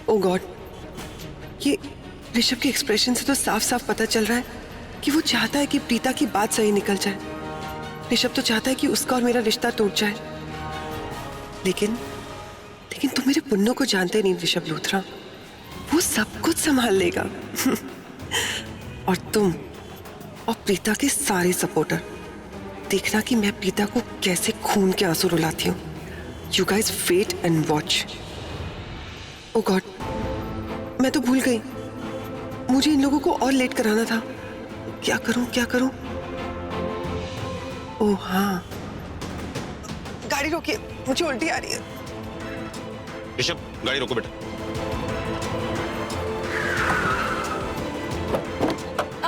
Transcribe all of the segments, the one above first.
ओ God, ये ऋषभ के expression से तो साफ साफ पता चल रहा है कि वो चाहता है कि प्रीता की बात सही निकल जाए। ऋषभ तो चाहता है कि उसका और मेरा रिश्ता टूट जाए। लेकिन तुम मेरे पुन्नों को जानते नहीं ऋषभ लूथरा, वो सब कुछ संभाल लेगा। और तुम और प्रीता के सारे सपोर्टर, देखना कि मैं प्रीता को कैसे खून के आंसू रुलाती हूँ। You guys wait and watch. Oh God, मैं तो भूल गई, मुझे इन लोगों को और लेट कराना था। क्या करूं? ओह हाँ, गाड़ी रोकिए, मुझे उल्टी आ रही है। ऋषभ, गाड़ी रोको बेटा।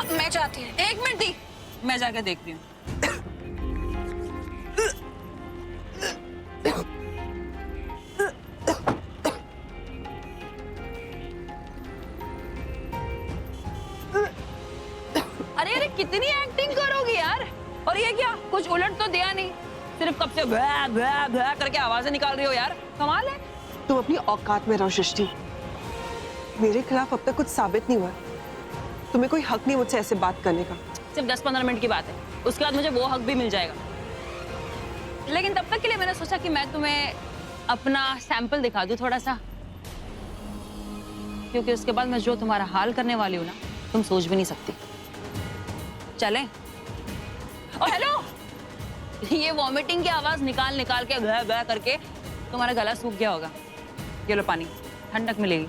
मैं चाहती हूँ, 1 मिनट दी, मैं जाकर देखती हूँ। अरे कितनी एक्टिंग करोगी यार। और ये क्या, कुछ उलट तो दिया नहीं, सिर्फ कब से भै भै भै करके आवाजें निकाल रही हो यार, कमाल है। तुम अपनी औकात में रहो सृष्टि, मेरे खिलाफ अब तक कुछ साबित नहीं हुआ। तुम्हें कोई हक नहीं मुझसे ऐसे बात करने का। सिर्फ 10-15 मिनट की बात है, उसके बाद मुझे वो हक भी मिल जाएगा। लेकिन तब तक के लिए मैंने सोचा कि मैं तुम्हें अपना सैंपल दिखा दूं थोड़ा सा, क्योंकि उसके बाद मैं जो तुम्हारा हाल करने वाली हूँ ना, तुम सोच भी नहीं सकती। चलें? और हेलो, ये वॉमिटिंग की आवाज निकाल निकाल के घ घ करके तुम्हारा गला सूख गया होगा। ये लो पानी, ठंडक मिलेगी।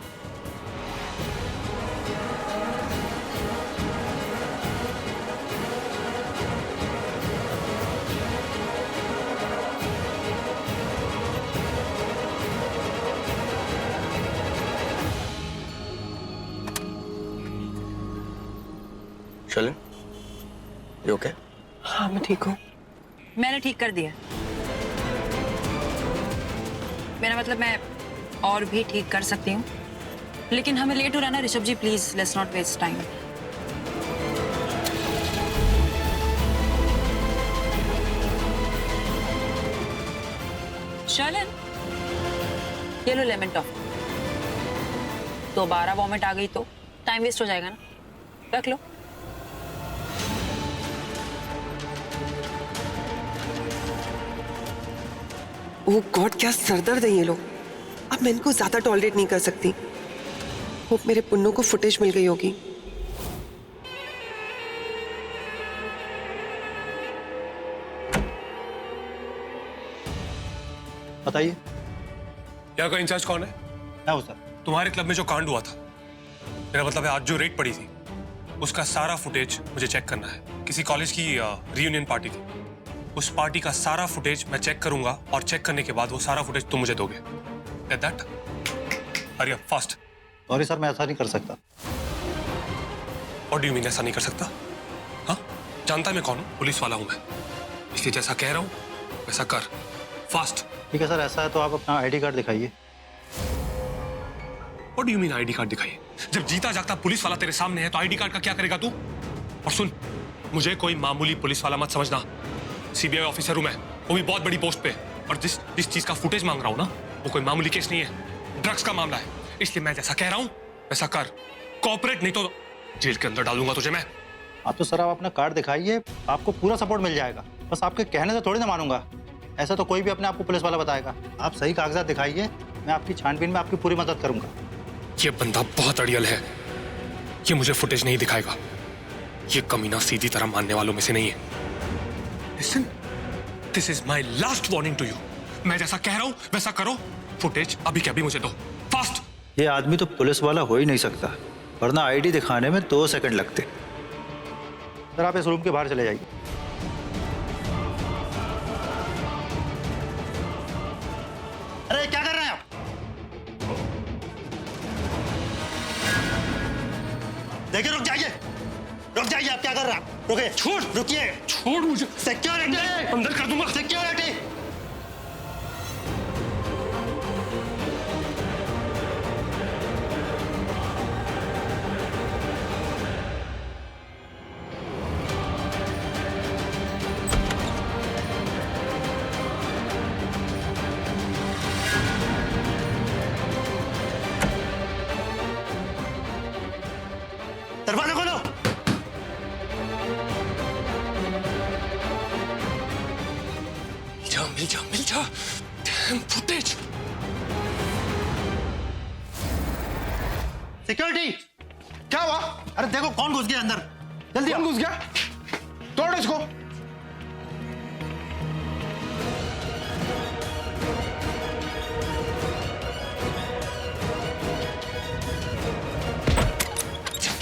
शैलिन, you okay? हाँ मैं ठीक हूँ। मैंने ठीक कर दिया। मेरा मतलब मैं और भी ठीक कर सकती हूँ, लेकिन हमें लेट हो रहा है ना Rishabh ji, please let's not waste time. Shailin, ये लो लेमन टॉफ। दोबारा वॉमिट आ गई तो टाइम वेस्ट हो जाएगा ना, रख लो। ओह गॉड, क्या सरदर्द है ये लोग। अब मैं इनको ज्यादा टॉलरेट नहीं कर सकती। होप मेरे पुन्नों को फुटेज मिल गई होगी। बताइए। यहाँ का इंचार्ज कौन है? क्या हो सर? तुम्हारे क्लब में जो कांड हुआ था, मेरा मतलब है आज जो रेड पड़ी थी, उसका सारा फुटेज मुझे चेक करना है। किसी कॉलेज की रियूनियन पार्टी थी, उस पार्टी का सारा फुटेज मैं चेक करूंगा और चेक करने के बाद वो सारा फुटेज तुम मुझे दोगे। Get that? Hurry up, fast. Sorry sir, मैं ऐसा नहीं कर सकता। What do you mean ऐसा नहीं कर सकता? हाँ, जानता है मैं कौन हूँ? पुलिस वाला हूँ मैं, इसलिए जैसा कह रहा हूँ वैसा कर, फास्ट। ठीक है सर, ऐसा है तो आप अपना आईडी कार्ड दिखाइए। What do you mean ID card दिखाइए? जब जीता जागता पुलिस वाला तेरे सामने है तो आईडी कार्ड का क्या करेगा तू? और सुन, मुझे कोई मामूली पुलिस वाला मत समझना। सीबीआई ऑफिसर हूं मैं, वो भी बहुत बड़ी पोस्ट पे। और जिस चीज का फुटेज मांग रहा हूं ना, वो कोई मामूली केस नहीं है, ड्रग्स का मामला है। इसलिए मैं जैसा कह रहा हूं वैसा कर, कोऑपरेट नहीं तो जेल के अंदर डालूंगा तुझे मैं। आप तो सर, आप अपना कार्ड दिखाइए, आपको पूरा सपोर्ट मिल जाएगा। बस आपके कहने से थोड़ी ना मानूंगा, ऐसा तो कोई भी अपने आप को पुलिस वाला बताएगा। आप सही कागजात दिखाइए, मैं आपकी छानबीन में आपकी पूरी मदद करूंगा। ये बंदा बहुत अड़ियल है, ये मुझे फुटेज नहीं दिखाएगा। ये कमीना सीधी तरह मानने वालों में से नहीं है। Listen, this is my last warning to you. मैं जैसा कह रहा हूं वैसा करो, फुटेज अभी के अभी मुझे दो, फास्ट। ये आदमी तो पुलिस वाला हो ही नहीं सकता, वरना आईडी दिखाने में 2 सेकंड लगते। सर आप इस रूम के बाहर चले जाइए। अरे क्या कर रहे हैं आप? देखिए, रुक जाइए, आप क्या कर रहे हैं? रुकिए, रुकिए, छोड़ मुझे। सिक्योरिटी अंदर कर दूंगा। सिक्योरिटी। सिक्योरिटी, क्या हुआ? अरे देखो कौन घुस गया अंदर, जल्दी कौन आओ। घुस गया? तोड़ इसको।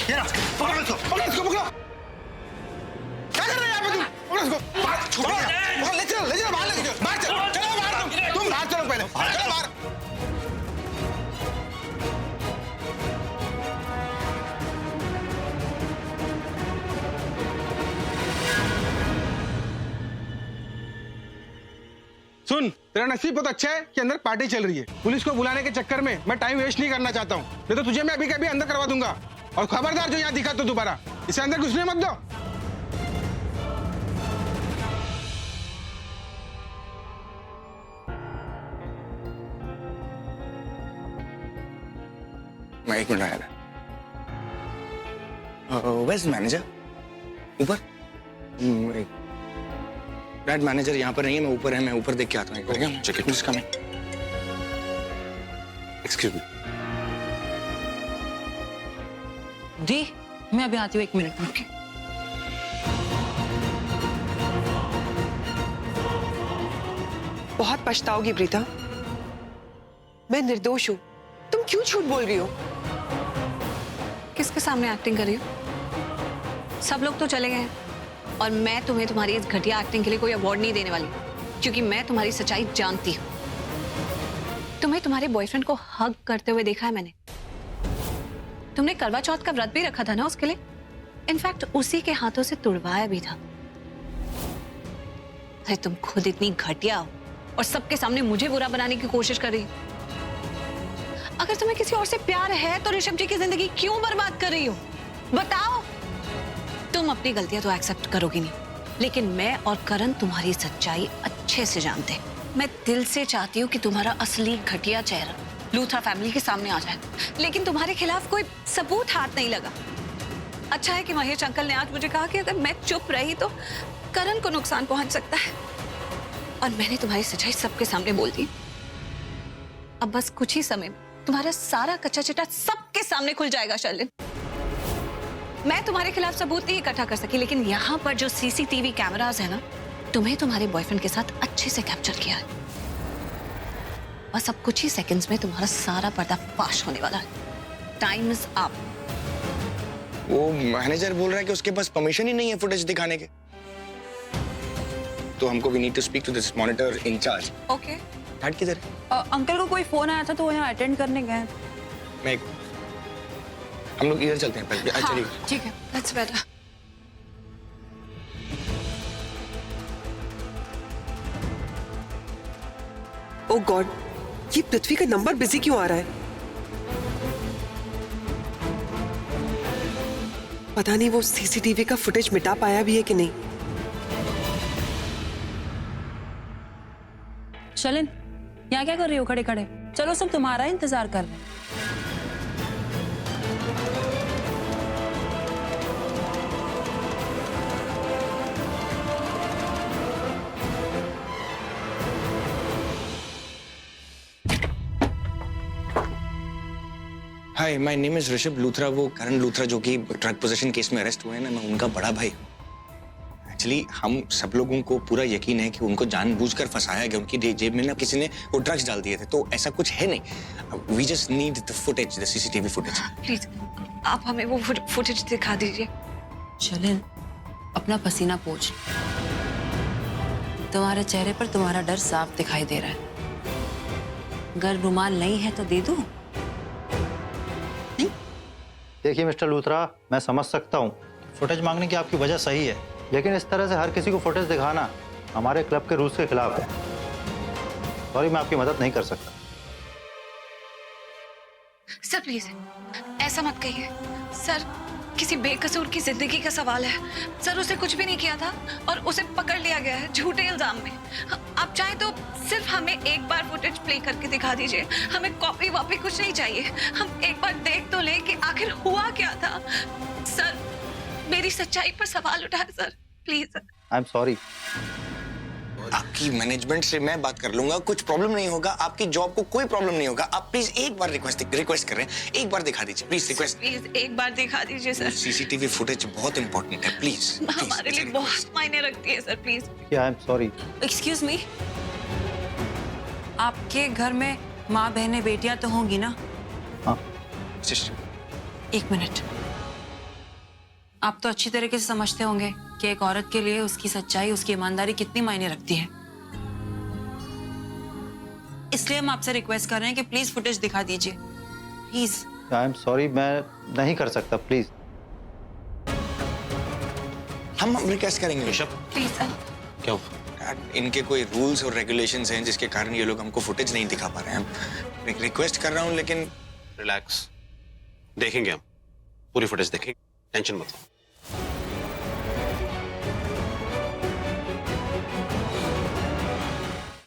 ये रहा, पकड़ो इसको। पकड़ इसको, पकड़ो। क्या कर रहे हैं यहाँ पे तुम? पकड़ इसको। बाहर, बाहर ले चलो, बाहर ले चलो, बाहर चलो, चलो बाहर तुम बाहर चलो पहले, चलो बाहर। सुन, तेरा नसीब बहुत अच्छा है कि अंदर पार्टी चल रही है। पुलिस को बुलाने के चक्कर में मैं टाइम वेस्ट नहीं करना चाहता हूँ, नहीं तो तुझे मैं अभी के अभी अंदर करवा दूंगा। और खबरदार जो यहाँ दिखा तो दोबारा इसे अंदर घुसने मत दो। मैं 1 मिनट आया था। वेस्ट मैनेजर ऊपर। दैट मैनेजर यहाँ पर नहीं है, मैं ऊपर है, मैं ऊपर देख के आता हूँ एक बार। Check it coming. Excuse me. जी मैं अभी आती हूँ, 1 मिनट में। बहुत पछताओगी प्रीता। मैं निर्दोष हूँ, तुम क्यों झूठ बोल रही हो? किसके सामने एक्टिंग कर रही हो? सब लोग तो चले गए हैं और मैं तुम्हें तुम्हारी इस घटिया एक्टिंग के लिए कोई अवार्ड नहीं देने वाली, क्योंकि मैं तुम्हारी सच्चाई जानती हूँ। तुम्हें तुम्हारे बॉयफ्रेंड को हग करते हुए देखा है मैंने। तुमने करवा चौथ का व्रत भी रखा था ना उसके लिए, इनफैक्ट उसी के हाथों से तुड़वाया भी था। अरे तुम खुद इतनी घटिया हो और सबके सामने मुझे बुरा बनाने की कोशिश कर रही हो। अगर तुम्हें किसी और से प्यार है तो ऋषभ जी की जिंदगी क्यों बर्बाद कर रही हो? बताओ। तुम अपनी गलतियां तो एक्सेप्ट करोगी नहीं, लेकिन मैं और करण तुम्हारी सच्चाई अच्छे से जानते हैं। मैं दिल से चाहती हूँ कि तुम्हारा असली घटिया चेहरा लूथरा फैमिली के सामने आ जाए, लेकिन तुम्हारे खिलाफ कोई सबूत हाथ नहीं लगा। अच्छा है कि महेश अंकल ने आज मुझे कहा कि अगर मैं चुप रही तो करण को नुकसान पहुंच सकता है, और मैंने तुम्हारी सच्चाई सबके सामने बोल दी। अब बस कुछ ही समय में तुम्हारा सारा कच्चा चिट्ठा सबके सामने खुल जाएगा शर्लिन। मैं तुम्हारे खिलाफ सबूत नहीं इकट्ठा कर सकी, लेकिन यहाँ पर जो सीसीटीवी कैमरास है ना, तुम्हें तुम्हारे बॉयफ्रेंड के साथ अच्छे से कैप्चर किया है। बस अब कुछ ही सेकंड्स में तुम्हारा सारा पर्दाफाश होने वाला है। Time is up. वो मैनेजर बोल रहा है कि उसके पास परमिशन ही नहीं है फुटेज दिखाने के, तो हमको we need to speak to this monitor incharge. Okay. That किधर है? अंकल को कोई फोन आया था तो वो यहाँ अटेंड करने गए। मैं हम लोग इधर चलते हैं पहले। हाँ, चलिए। ठीक है, दैट्स बेटर। ओ गॉड, ये पृथ्वी का नंबर बिजी क्यों आ रहा है? पता नहीं वो सीसीटीवी का फुटेज मिटा पाया भी है कि नहीं। शर्लिन, यहाँ क्या कर रही हो खड़े खड़े? चलो सब तुम्हारा इंतजार कर रहे हैं। Hi, my name is Rishabh Luthra. वो करण लूथरा जो कि ड्रग पोजेशन केस में अरेस्ट हुए हैं ना, मैं उनका बड़ा भाई। एक्चुअली हम सब लोगों को पूरा यकीन है कि उनको जानबूझकर फंसाया गया। उनकी जेब में ना किसी ने वो ड्रग्स डाल दिए थे, तो ऐसा कुछ है नहीं। We just need the footage, the CCTV footage. Please आप हमें वो फुटेज दिखा दीजिए। शर्लिन, अपना पसीना पोंछ। तुम्हारे चेहरे पर तुम्हारा डर साफ दिखाई दे रहा है। अगर रुमाल नहीं है तो दे दूं? देखिए मिस्टर लूथरा, मैं समझ सकता हूँ फुटेज मांगने की आपकी वजह सही है, लेकिन इस तरह से हर किसी को फुटेज दिखाना हमारे क्लब के रूल्स के खिलाफ है। सॉरी, मैं आपकी मदद नहीं कर सकता। सर प्लीज ऐसा मत कहिए। सर किसी बेकसूर की जिंदगी का सवाल है। सर उसे कुछ भी नहीं किया था और उसे पकड़ लिया गया है झूठे इल्जाम में। आप चाहे तो सिर्फ हमें एक बार फुटेज प्ले करके दिखा दीजिए। हमें कॉपी वॉपी कुछ नहीं चाहिए। हम एक बार देख तो ले कि आखिर हुआ क्या था। सर मेरी सच्चाई पर सवाल उठाए sir, please. I am sorry. आपकी मैनेजमेंट से मैं बात कर लूंगा, कुछ प्रॉब्लम नहीं होगा, आपकी जॉब को कोई प्रॉब्लम नहीं होगा। आप प्लीज एक बार रिक्वेस्ट कर रहे हैं, एक बार दिखा दीजिए प्लीज, रिक्वेस्ट। प्लीज एक बार दिखा दीजिए सर। सीसीटीवी फुटेज बहुत इंपॉर्टेंट है, प्लीज। हमारे लिए बहुत मायने रखती है sir, please. I am sorry. Excuse me, आपके घर में माँ बहनें बेटियां तो होंगी ना? हाँ। एक मिनट, आप तो अच्छी तरीके से समझते होंगे कि एक औरत के लिए उसकी सच्चाई, उसकी ईमानदारी कितनी मायने रखती है। इसलिए हम आपसे रिक्वेस्ट कर रहे हैं कि प्लीज फुटेज दिखा दीजिए, प्लीज। आई एम सॉरी, मैं नहीं कर सकता, प्लीज। हम रिक्वेस्ट करेंगे ऋषभ। Please sir. क्या यार, इनके कोई रूल्स और रेगुलेशंस हैं जिसके कारण ये लोग हमको फुटेज नहीं दिखा पा रहे हैं। मैं रिक्वेस्ट कर रहा हूँ, लेकिन रिलैक्स, देखेंगे हम पूरी फुटेज देखेंगे, टेंशन मत लो।